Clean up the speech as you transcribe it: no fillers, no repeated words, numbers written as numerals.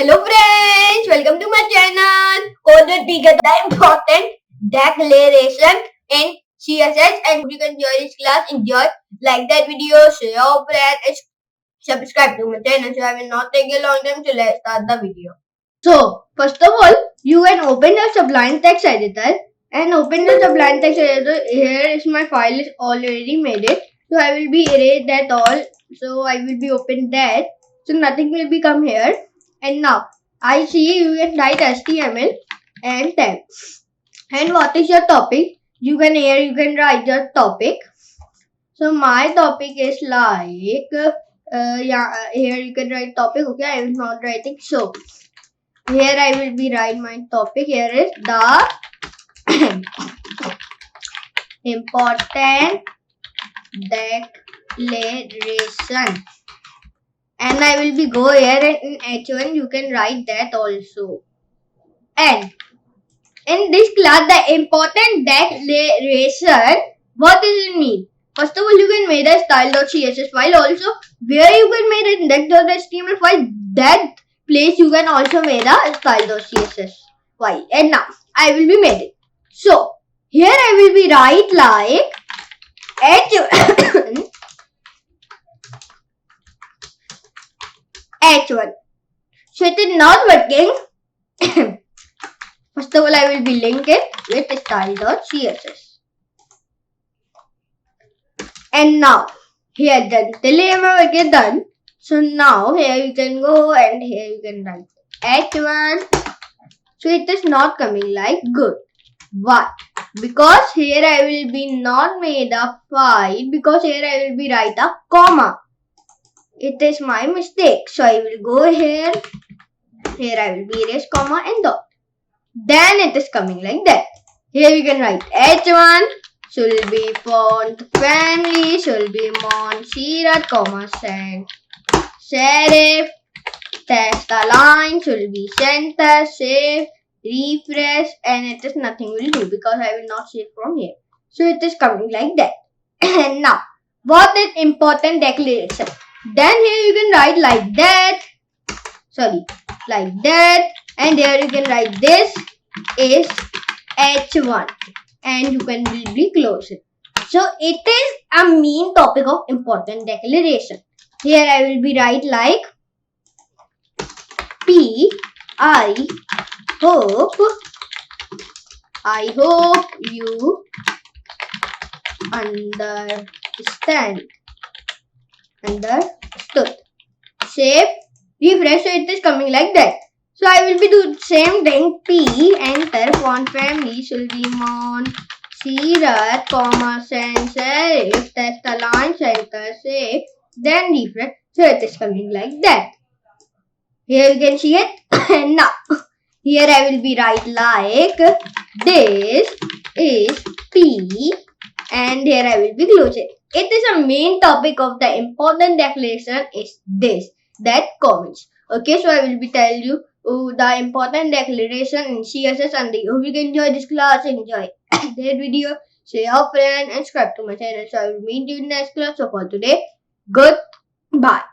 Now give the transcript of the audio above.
Hello friends, welcome to my channel. Coded bigger the important declaration in CSS, and if you can enjoy this class, enjoy, like that video, share your friend, and subscribe to my channel. So I will not take a long time. So let's start the video. So first of all, you can open the Sublime Text Editor and open the Sublime Text Editor. Here is my file is already made it. So I will be erase that all. So I will be open that. So nothing will be come here. And now I see you can write HTML and tag. And what is your topic? You can write your topic. So my topic is like here you can write topic. Okay, I will not writing. So here I will be write my topic. Here is the important declaration. And I will be go here and in H1 you can write that also. And in this class, the important declaration, what does it mean? First of all, you can make a style.css file also, where you can make a index.html file. That place you can also make a style.css file. And now I will be made it. So here I will be write like H1. H1. So it is not working. First of all, I will be link it with style.css. And now here done. Till done. So now here you can go and here you can write H1. So it is not coming like good. Why? Because here I will be not made a file, because here I will be write a comma. It is my mistake. So I will go here. Here I will be erase comma and dot. Then it is coming like that. Here you can write H1 should be font family, should be Montserrat, comma sans serif, text align, should be center, save, refresh, and it is nothing will do because I will not save from here. So it is coming like that. And now, what is important declaration? Then here you can write like that. Sorry, like that. And here you can write this is H1 and you can be close it. So it is a main topic of important declaration. Here I will be write like I hope you understood. Save, refresh, so it is coming like that. So I will be do same thing. P, enter, font family should be Montserrat, comma, sans serif, text align, center, save, then refresh. So it is coming like that. Here you can see it. And now, here I will be write like this is P, and here I will be close it. It is a main topic of the important declaration is this, that comments. Okay, so I will be tell you the important declaration in CSS, and I hope you can enjoy this class. Enjoy that video, share your friend, and subscribe to my channel. So I will meet you in next class. So for today, goodbye.